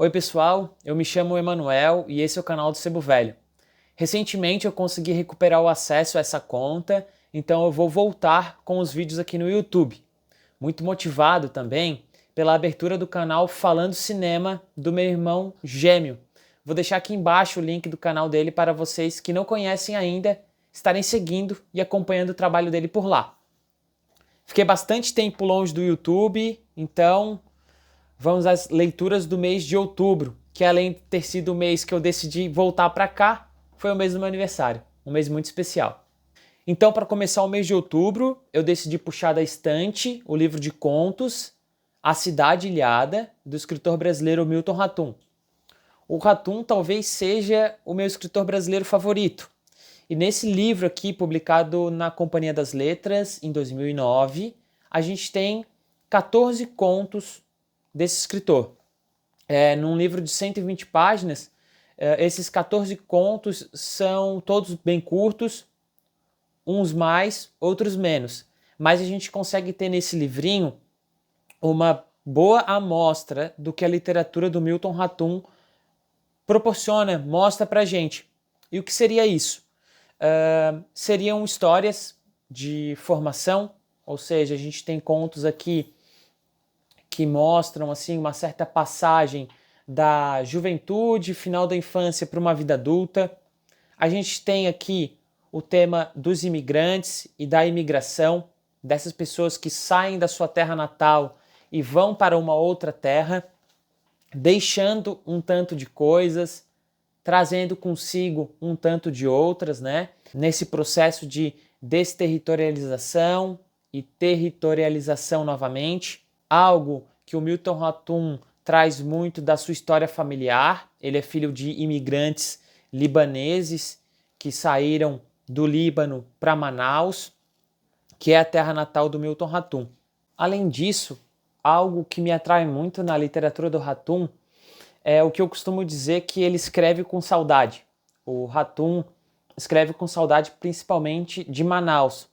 Oi pessoal, eu me chamo Emanuel e esse é o canal do Sebo Velho. Recentemente eu consegui recuperar o acesso a essa conta, então eu vou voltar com os vídeos aqui no YouTube. Muito motivado também pela abertura do canal Falando Cinema do meu irmão gêmeo. Vou deixar aqui embaixo o link do canal dele para vocês que não conhecem ainda estarem seguindo e acompanhando o trabalho dele por lá. Fiquei bastante tempo longe do YouTube, então vamos às leituras do mês de outubro, que além de ter sido o mês que eu decidi voltar para cá, foi o mês do meu aniversário, um mês muito especial. Então, para começar o mês de outubro, eu decidi puxar da estante o livro de contos A Cidade Ilhada, do escritor brasileiro Milton Ratum. O Ratum talvez seja o meu escritor brasileiro favorito. E nesse livro aqui, publicado na Companhia das Letras, em 2009, a gente tem 14 contos desse escritor. Num livro de 120 páginas, esses 14 contos são todos bem curtos, uns mais, outros menos. Mas a gente consegue ter nesse livrinho uma boa amostra do que a literatura do Milton Ratum proporciona, mostra pra gente. E o que seria isso? Seriam histórias de formação, ou seja, a gente tem contos aqui que mostram assim uma certa passagem da juventude, final da infância para uma vida adulta. A gente tem aqui o tema dos imigrantes e da imigração, dessas pessoas que saem da sua terra natal e vão para uma outra terra, deixando um tanto de coisas, trazendo consigo um tanto de outras, né? Nesse processo de desterritorialização e territorialização novamente, algo que o Milton Ratum traz muito da sua história familiar. Ele é filho de imigrantes libaneses que saíram do Líbano para Manaus, que é a terra natal do Milton Ratum. Além disso, algo que me atrai muito na literatura do Ratum é o que eu costumo dizer que ele escreve com saudade. O Ratum escreve com saudade principalmente de Manaus,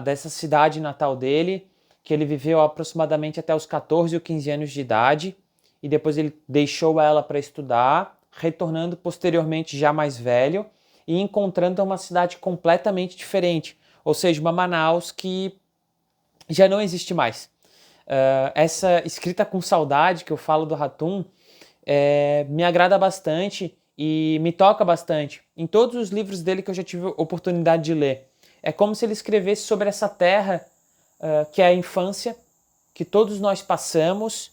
dessa cidade natal dele, que ele viveu aproximadamente até os 14 ou 15 anos de idade, e depois ele deixou ela para estudar, retornando posteriormente já mais velho, e encontrando uma cidade completamente diferente, ou seja, uma Manaus que já não existe mais. Essa escrita com saudade que eu falo do Ratum me agrada bastante e me toca bastante. Em todos os livros dele que eu já tive oportunidade de ler, é como se ele escrevesse sobre essa terra que é a infância, que todos nós passamos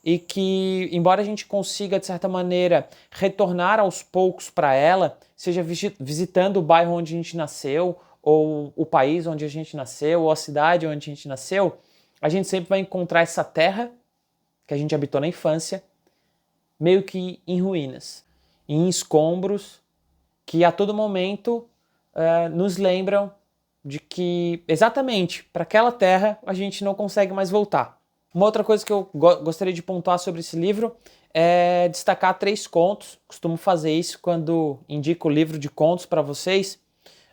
e que, embora a gente consiga, de certa maneira, retornar aos poucos para ela, seja visitando o bairro onde a gente nasceu, ou o país onde a gente nasceu, ou a cidade onde a gente nasceu, a gente sempre vai encontrar essa terra que a gente habitou na infância, meio que em ruínas, em escombros, que a todo momento nos lembram de que, exatamente, para aquela terra a gente não consegue mais voltar. Uma outra coisa que eu gostaria de pontuar sobre esse livro é destacar 3 contos. Costumo fazer isso quando indico o livro de contos para vocês.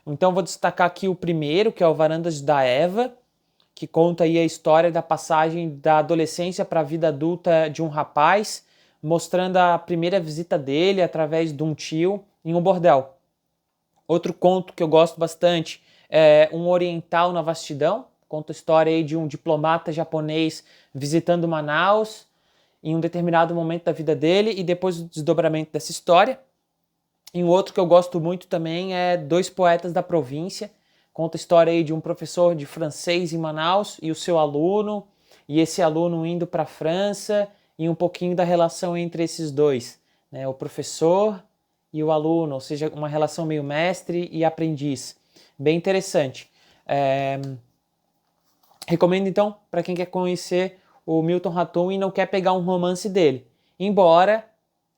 Então vou destacar aqui o primeiro, que é o Varandas da Eva, que conta aí a história da passagem da adolescência para a vida adulta de um rapaz, mostrando a primeira visita dele através de um tio em um bordel. Outro conto que eu gosto bastante é Um Oriental na Vastidão, conta a história aí de um diplomata japonês visitando Manaus em um determinado momento da vida dele e depois o desdobramento dessa história. E um outro que eu gosto muito também é Dois Poetas da Província, conta a história aí de um professor de francês em Manaus e o seu aluno, e esse aluno indo para a França e um pouquinho da relação entre esses dois, né? O professor e o aluno, ou seja, uma relação meio mestre e aprendiz. Bem interessante. Recomendo então para quem quer conhecer o Milton Ratum e não quer pegar um romance dele. Embora,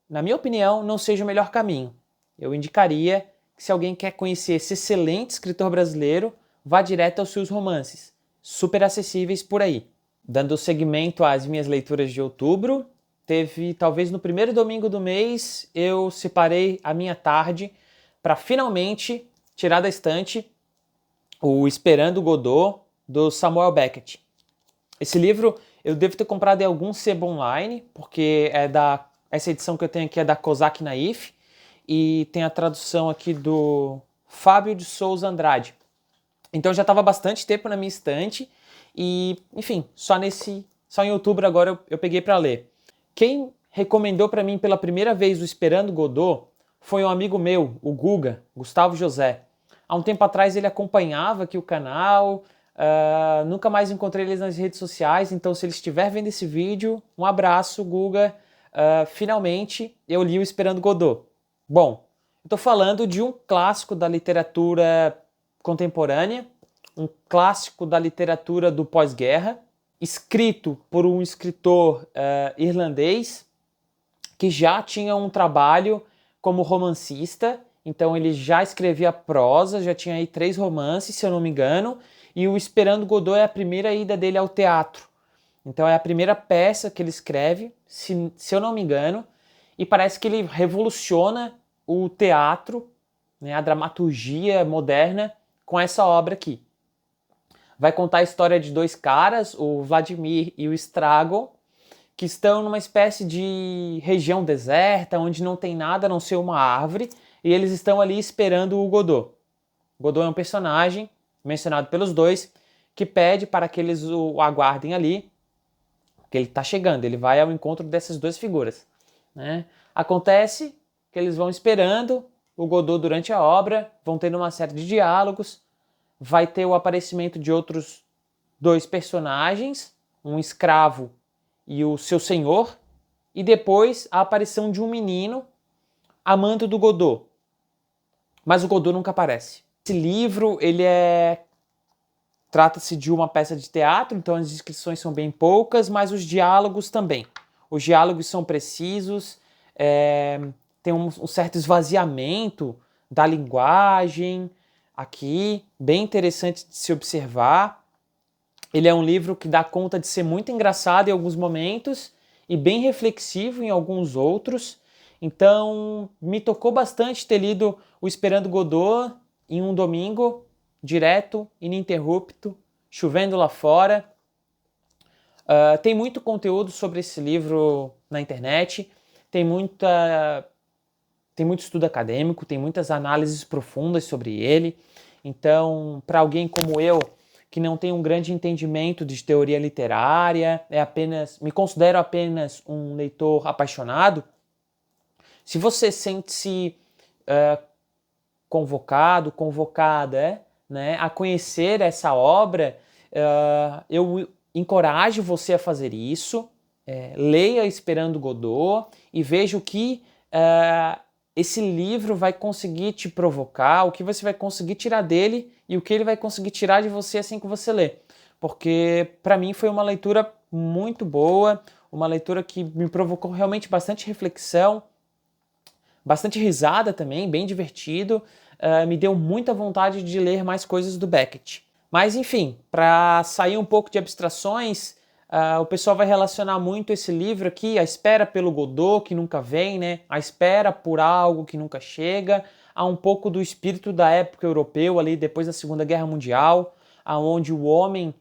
na minha opinião, não seja o melhor caminho. Eu indicaria que se alguém quer conhecer esse excelente escritor brasileiro, vá direto aos seus romances, super acessíveis por aí. Dando seguimento às minhas leituras de outubro, talvez no primeiro domingo do mês, eu separei a minha tarde para finalmente tirar da estante o Esperando Godot, do Samuel Beckett. Esse livro eu devo ter comprado em algum sebo online, porque é Essa edição que eu tenho aqui é da Kozak Naif e tem a tradução aqui do Fábio de Souza Andrade. Então já estava bastante tempo na minha estante e, enfim, só em outubro agora eu peguei para ler. Quem recomendou para mim pela primeira vez o Esperando Godot foi um amigo meu, o Guga, Gustavo José. Há um tempo atrás ele acompanhava aqui o canal, nunca mais encontrei ele nas redes sociais, então se ele estiver vendo esse vídeo, um abraço, Guga. Finalmente eu li o Esperando Godot. Bom, eu estou falando de um clássico da literatura contemporânea, um clássico da literatura do pós-guerra, escrito por um escritor irlandês que já tinha um trabalho como romancista, então ele já escrevia prosa, já tinha aí 3 romances, se eu não me engano, e o Esperando Godot é a primeira ida dele ao teatro. Então é a primeira peça que ele escreve, se eu não me engano, e parece que ele revoluciona o teatro, né, a dramaturgia moderna, com essa obra aqui. Vai contar a história de 2 caras, o Vladimir e o Stragon, que estão numa espécie de região deserta, onde não tem nada a não ser uma árvore, e eles estão ali esperando o Godot. Godot é um personagem, mencionado pelos 2, que pede para que eles o aguardem ali, porque ele está chegando, ele vai ao encontro dessas 2 figuras. Né? Acontece que eles vão esperando o Godot durante a obra, vão tendo uma série de diálogos, vai ter o aparecimento de outros 2 personagens, um escravo e o seu senhor, e depois a aparição de um menino amando do Godot. Mas o Godot nunca aparece. Esse livro, trata-se de uma peça de teatro, então as descrições são bem poucas, mas os diálogos também. Os diálogos são precisos, tem um certo esvaziamento da linguagem aqui, bem interessante de se observar. Ele é um livro que dá conta de ser muito engraçado em alguns momentos e bem reflexivo em alguns outros. Então, me tocou bastante ter lido o Esperando Godot em um domingo, direto, ininterrupto, chovendo lá fora. Tem muito conteúdo sobre esse livro na internet, tem muito estudo acadêmico, tem muitas análises profundas sobre ele. Então, para alguém como eu, que não tem um grande entendimento de teoria literária, me considero apenas um leitor apaixonado, se você sente-se convocada, né, a conhecer essa obra, eu encorajo você a fazer isso, leia Esperando Godot e veja o que esse livro vai conseguir te provocar, o que você vai conseguir tirar dele e o que ele vai conseguir tirar de você assim que você lê. Porque para mim foi uma leitura muito boa, uma leitura que me provocou realmente bastante reflexão, bastante risada também, bem divertido, me deu muita vontade de ler mais coisas do Beckett. Mas enfim, para sair um pouco de abstrações, o pessoal vai relacionar muito esse livro aqui, a espera pelo Godot, que nunca vem, né? A espera por algo que nunca chega, a um pouco do espírito da época europeu, ali depois da Segunda Guerra Mundial, aonde o homem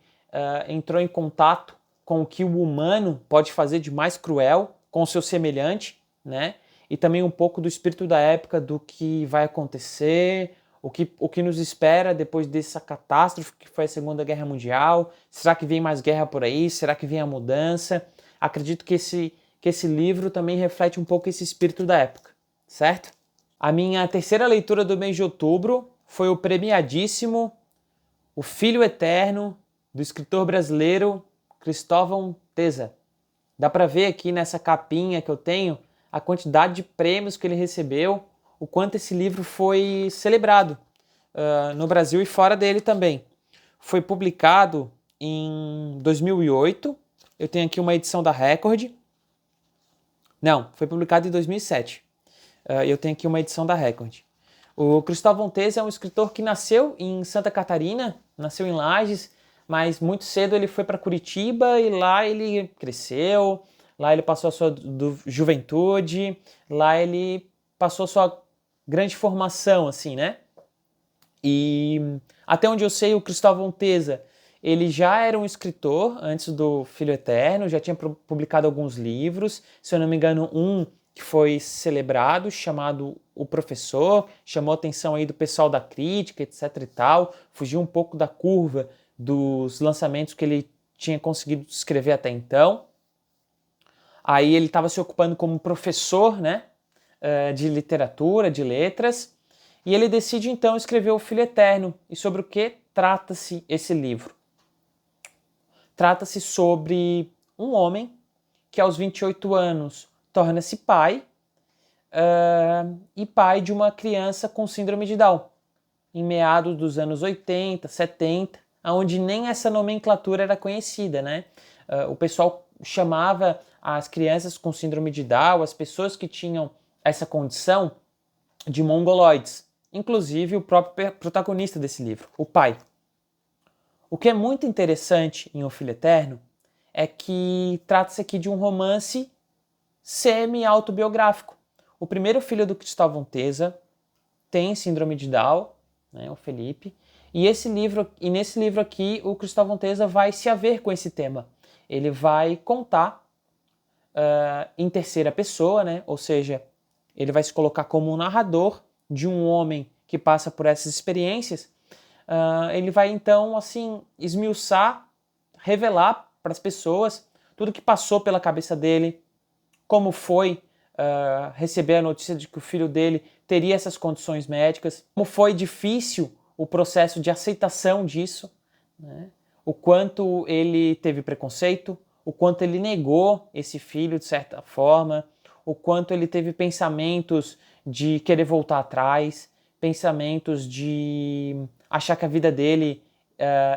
entrou em contato com o que o humano pode fazer de mais cruel com o seu semelhante, né? E também um pouco do espírito da época, do que vai acontecer, o que nos espera depois dessa catástrofe que foi a Segunda Guerra Mundial. Será que vem mais guerra por aí? Será que vem a mudança? Acredito que esse livro também reflete um pouco esse espírito da época, certo? A minha terceira leitura do mês de outubro foi o premiadíssimo O Filho Eterno, do escritor brasileiro Cristóvão Teza. Dá para ver aqui nessa capinha que eu tenho a quantidade de prêmios que ele recebeu, o quanto esse livro foi celebrado no Brasil e fora dele também. Foi publicado em 2008, eu tenho aqui uma edição da Record. Não, foi publicado em 2007. Eu tenho aqui uma edição da Record. O Cristóvão Teza é um escritor que nasceu em Santa Catarina, nasceu em Lages, mas muito cedo ele foi para Curitiba e lá ele cresceu, lá ele passou a sua juventude, lá ele passou a sua grande formação, assim, né? E até onde eu sei, o Cristóvão Teza, ele já era um escritor antes do Filho Eterno, já tinha publicado alguns livros, se eu não me engano, um que foi celebrado, chamado O Professor, chamou a atenção aí do pessoal da crítica, etc e tal, fugiu um pouco da curva dos lançamentos que ele tinha conseguido escrever até então. Aí ele estava se ocupando como professor, né, de literatura, de letras, e ele decide então escrever O Filho Eterno. E sobre o que trata-se esse livro? Trata-se sobre um homem que aos 28 anos torna-se pai, e pai de uma criança com síndrome de Down, em meados dos anos 80, 70, onde nem essa nomenclatura era conhecida, né? O pessoal chamava as crianças com síndrome de Down, as pessoas que tinham essa condição, de mongoloides, inclusive o próprio protagonista desse livro, o pai. O que é muito interessante em O Filho Eterno é que trata-se aqui de um romance semi-autobiográfico. O primeiro filho do Cristóvão Tesa tem síndrome de Down, né, o Felipe, e nesse livro aqui o Cristóvão Tesa vai se haver com esse tema. Ele vai contar em terceira pessoa, né, ou seja, ele vai se colocar como um narrador de um homem que passa por essas experiências. Ele vai então assim esmiuçar, revelar para as pessoas tudo que passou pela cabeça dele, como foi receber a notícia de que o filho dele teria essas condições médicas, como foi difícil o processo de aceitação disso, né? O quanto ele teve preconceito, o quanto ele negou esse filho de certa forma, o quanto ele teve pensamentos de querer voltar atrás, pensamentos de achar que a vida dele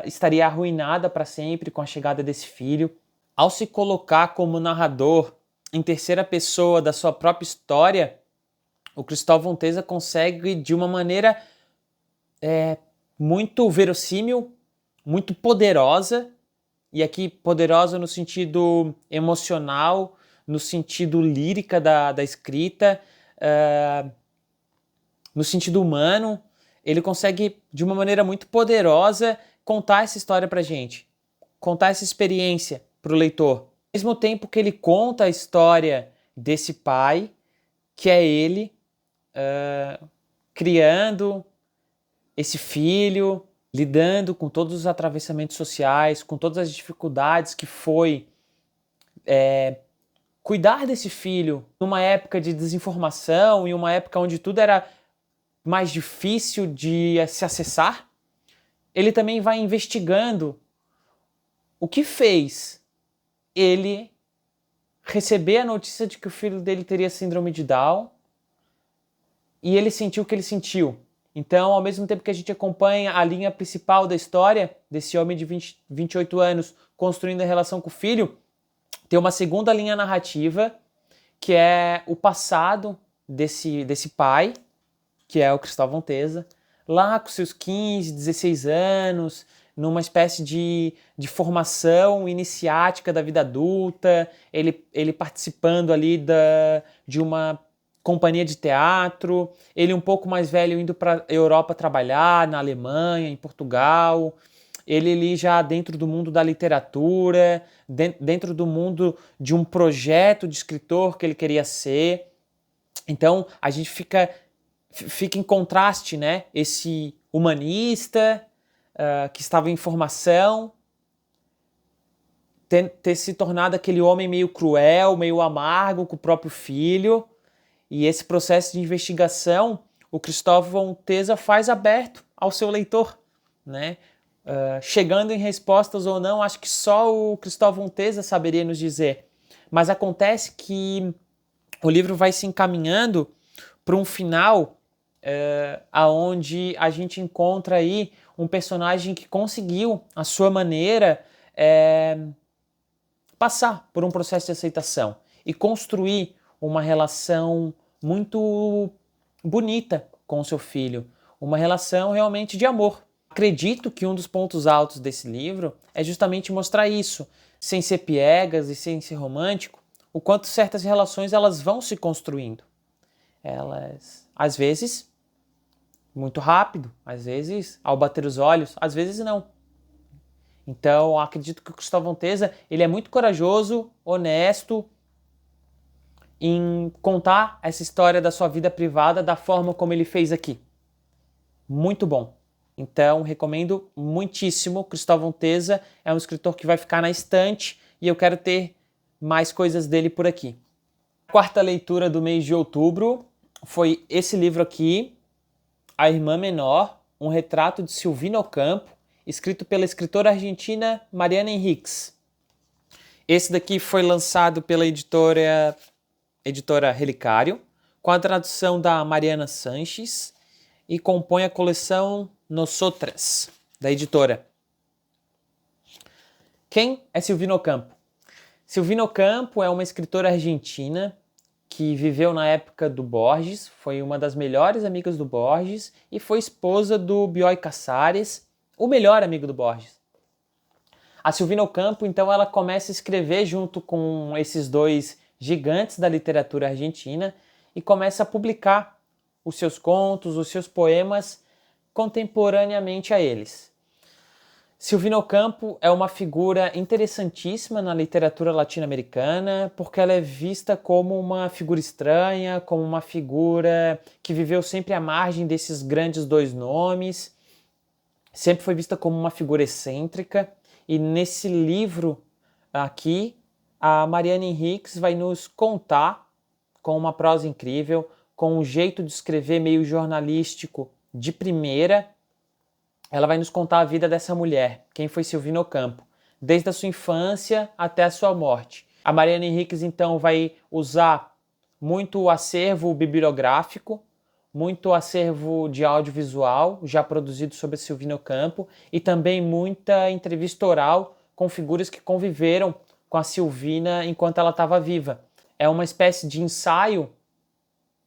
estaria arruinada para sempre com a chegada desse filho. Ao se colocar como narrador em terceira pessoa da sua própria história, o Cristóvão Tesa consegue, de uma maneira muito verossímil, muito poderosa, e aqui poderosa no sentido emocional, no sentido lírica da escrita, no sentido humano, ele consegue, de uma maneira muito poderosa, contar essa história pra gente, contar essa experiência pro leitor. Ao mesmo tempo que ele conta a história desse pai, que é ele, criando esse filho, lidando com todos os atravessamentos sociais, com todas as dificuldades que foi cuidar desse filho numa época de desinformação e uma época onde tudo era mais difícil de se acessar. Ele também vai investigando o que fez ele receber a notícia de que o filho dele teria síndrome de Down e ele sentiu o que ele sentiu. Então, ao mesmo tempo que a gente acompanha a linha principal da história desse homem de 28 anos construindo a relação com o filho, tem uma segunda linha narrativa, que é o passado desse pai, que é o Cristóvão Tesa, lá com seus 15, 16 anos, numa espécie de formação iniciática da vida adulta, ele participando ali de uma companhia de teatro, ele um pouco mais velho indo para a Europa trabalhar, na Alemanha, em Portugal, ele ali já dentro do mundo da literatura, dentro do mundo de um projeto de escritor que ele queria ser. Então a gente fica em contraste, né? Esse humanista que estava em formação, ter se tornado aquele homem meio cruel, meio amargo com o próprio filho. E esse processo de investigação, o Cristóvão Tesa faz aberto ao seu leitor, né? Chegando em respostas ou não, acho que só o Cristóvão Tesa saberia nos dizer. Mas acontece que o livro vai se encaminhando para um final aonde a gente encontra aí um personagem que conseguiu, à sua maneira, passar por um processo de aceitação e construir uma relação muito bonita com o seu filho, uma relação realmente de amor. Acredito que um dos pontos altos desse livro é justamente mostrar isso, sem ser piegas e sem ser romântico, o quanto certas relações elas vão se construindo. Elas, às vezes, muito rápido, às vezes, ao bater os olhos, às vezes não. Então, acredito que o Cristóvão Tesa, ele é muito corajoso, honesto em contar essa história da sua vida privada da forma como ele fez aqui. Muito bom. Então, recomendo muitíssimo. Cristóvão Teza é um escritor que vai ficar na estante e eu quero ter mais coisas dele por aqui. A quarta leitura do mês de outubro foi esse livro aqui, A Irmã Menor, um retrato de Silvina Ocampo, escrito pela escritora argentina Mariana Enríquez. Esse daqui foi lançado pela editora Relicário, com a tradução da Mariana Sanches, e compõe a coleção Nosotras, da editora. Quem é Silvina Ocampo? Silvina Ocampo é uma escritora argentina que viveu na época do Borges, foi uma das melhores amigas do Borges e foi esposa do Bioy Casares, o melhor amigo do Borges. A Silvina Ocampo, então, ela começa a escrever junto com esses dois gigantes da literatura argentina e começa a publicar os seus contos, os seus poemas contemporaneamente a eles. Silvina Ocampo é uma figura interessantíssima na literatura latino-americana porque ela é vista como uma figura estranha, como uma figura que viveu sempre à margem desses grandes dois nomes, sempre foi vista como uma figura excêntrica. E nesse livro aqui, a Mariana Enríquez vai nos contar, com uma prosa incrível, com um jeito de escrever meio jornalístico de primeira, ela vai nos contar a vida dessa mulher, quem foi Silvina Ocampo, desde a sua infância até a sua morte. A Mariana Enríquez, então, vai usar muito o acervo bibliográfico, muito acervo de audiovisual já produzido sobre a Silvina Ocampo e também muita entrevista oral com figuras que conviveram com a Silvina enquanto ela estava viva. É uma espécie de ensaio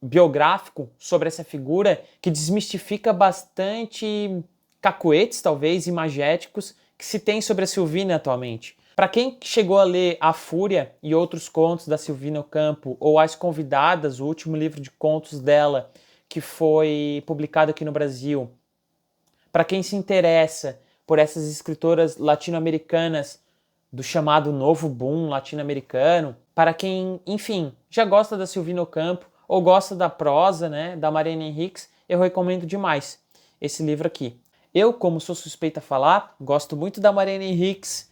biográfico sobre essa figura que desmistifica bastante cacuetes, talvez, imagéticos que se tem sobre a Silvina atualmente. Para quem chegou a ler A Fúria e outros contos da Silvina Ocampo, ou As Convidadas, o último livro de contos dela, que foi publicado aqui no Brasil, para quem se interessa por essas escritoras latino-americanas do chamado novo boom latino-americano, para quem, enfim, já gosta da Silvina Ocampo ou gosta da prosa, né, da Mariana Enríquez, eu recomendo demais esse livro aqui. Eu, como sou suspeita a falar, gosto muito da Mariana Enríquez,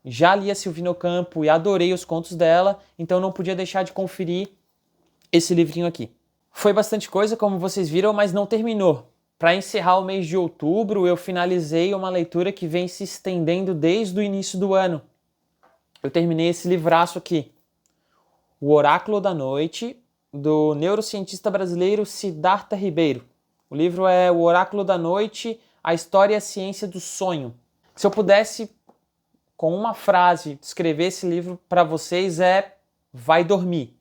já li a Silvina Ocampo e adorei os contos dela, então não podia deixar de conferir esse livrinho aqui. Foi bastante coisa, como vocês viram, mas não terminou. Para encerrar o mês de outubro, eu finalizei uma leitura que vem se estendendo desde o início do ano. Eu terminei esse livraço aqui, O Oráculo da Noite, do neurocientista brasileiro Siddhartha Ribeiro. O livro é O Oráculo da Noite, a História e a Ciência do Sonho. Se eu pudesse, com uma frase, descrever esse livro para vocês é vai dormir.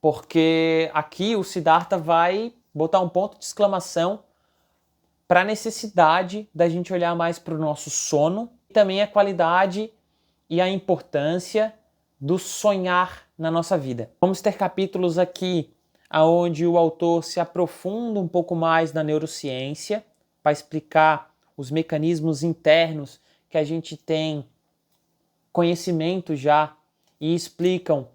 Porque aqui o Siddhartha vai botar um ponto de exclamação para a necessidade da gente olhar mais para o nosso sono e também a qualidade e a importância do sonhar na nossa vida. Vamos ter capítulos aqui onde o autor se aprofunda um pouco mais na neurociência para explicar os mecanismos internos que a gente tem conhecimento já e explicam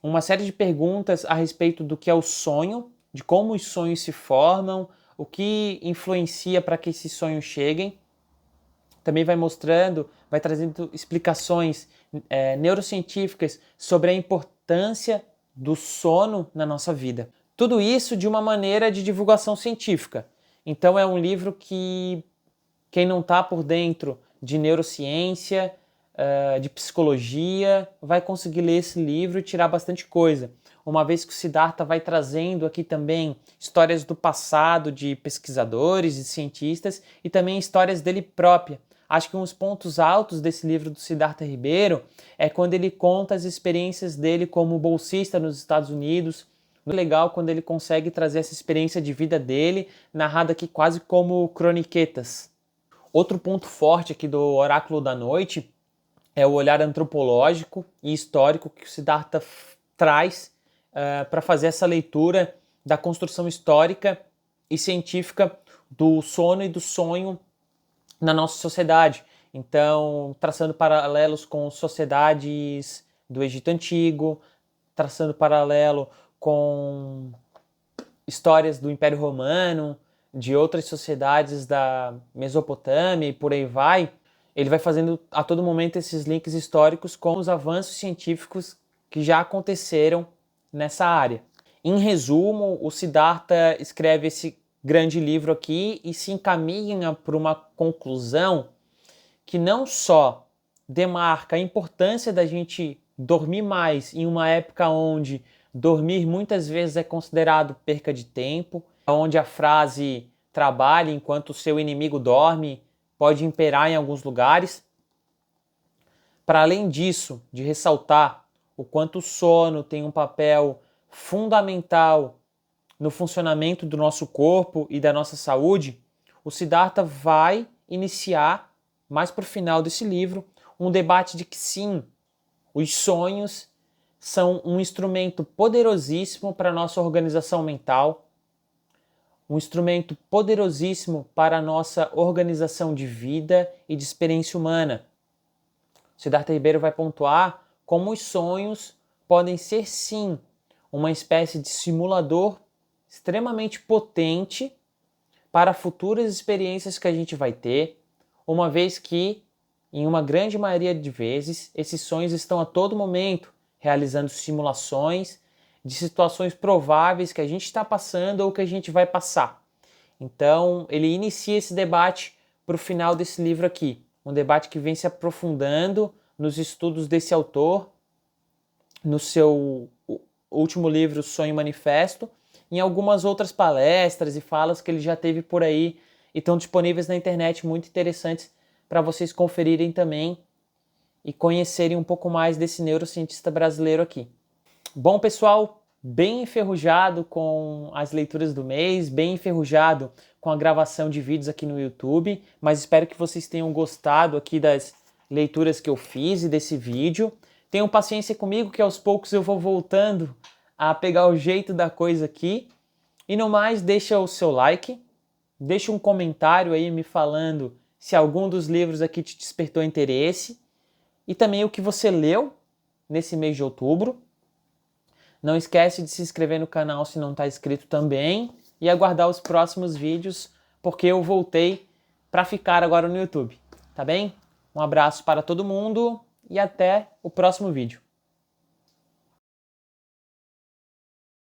uma série de perguntas a respeito do que é o sonho, de como os sonhos se formam, o que influencia para que esses sonhos cheguem. Também vai mostrando, vai trazendo explicações neurocientíficas sobre a importância do sono na nossa vida. Tudo isso de uma maneira de divulgação científica. Então é um livro que quem não está por dentro de neurociência, de psicologia, vai conseguir ler esse livro e tirar bastante coisa. Uma vez que o Siddhartha vai trazendo aqui também histórias do passado de pesquisadores e cientistas e também histórias dele própria. Acho que um dos pontos altos desse livro do Siddhartha Ribeiro é quando ele conta as experiências dele como bolsista nos Estados Unidos. Muito legal quando ele consegue trazer essa experiência de vida dele, narrada aqui quase como croniquetas. Outro ponto forte aqui do Oráculo da Noite é o olhar antropológico e histórico que o Siddhartha traz para fazer essa leitura da construção histórica e científica do sono e do sonho na nossa sociedade. Então, traçando paralelos com sociedades do Egito Antigo, traçando paralelo com histórias do Império Romano, de outras sociedades da Mesopotâmia e por aí vai. Ele vai fazendo a todo momento esses links históricos com os avanços científicos que já aconteceram nessa área. Em resumo, o Siddhartha escreve esse grande livro aqui e se encaminha para uma conclusão que não só demarca a importância da gente dormir mais em uma época onde dormir muitas vezes é considerado perca de tempo, onde a frase trabalhe enquanto o seu inimigo dorme pode imperar em alguns lugares. Para além disso, de ressaltar o quanto o sono tem um papel fundamental no funcionamento do nosso corpo e da nossa saúde, o Siddhartha vai iniciar, mais para o final desse livro, um debate de que sim, os sonhos são um instrumento poderosíssimo para a nossa organização mental, um instrumento poderosíssimo para a nossa organização de vida e de experiência humana. Siddhartha Ribeiro vai pontuar como os sonhos podem ser sim uma espécie de simulador extremamente potente para futuras experiências que a gente vai ter, uma vez que, em uma grande maioria de vezes, esses sonhos estão a todo momento realizando simulações de situações prováveis que a gente está passando ou que a gente vai passar. Então, ele inicia esse debate para o final desse livro aqui, um debate que vem se aprofundando nos estudos desse autor, no seu último livro, Sonho Manifesto, em algumas outras palestras e falas que ele já teve por aí e estão disponíveis na internet, muito interessantes para vocês conferirem também e conhecerem um pouco mais desse neurocientista brasileiro aqui. Bom, pessoal, bem enferrujado com as leituras do mês, bem enferrujado com a gravação de vídeos aqui no YouTube, mas espero que vocês tenham gostado aqui das leituras que eu fiz e desse vídeo. Tenham paciência comigo que aos poucos eu vou voltando a pegar o jeito da coisa aqui. E no mais, deixa o seu like, deixa um comentário aí me falando se algum dos livros aqui te despertou interesse e também o que você leu nesse mês de outubro. Não esquece de se inscrever no canal se não está inscrito também e aguardar os próximos vídeos, porque eu voltei para ficar agora no YouTube, tá bem? Um abraço para todo mundo e até o próximo vídeo.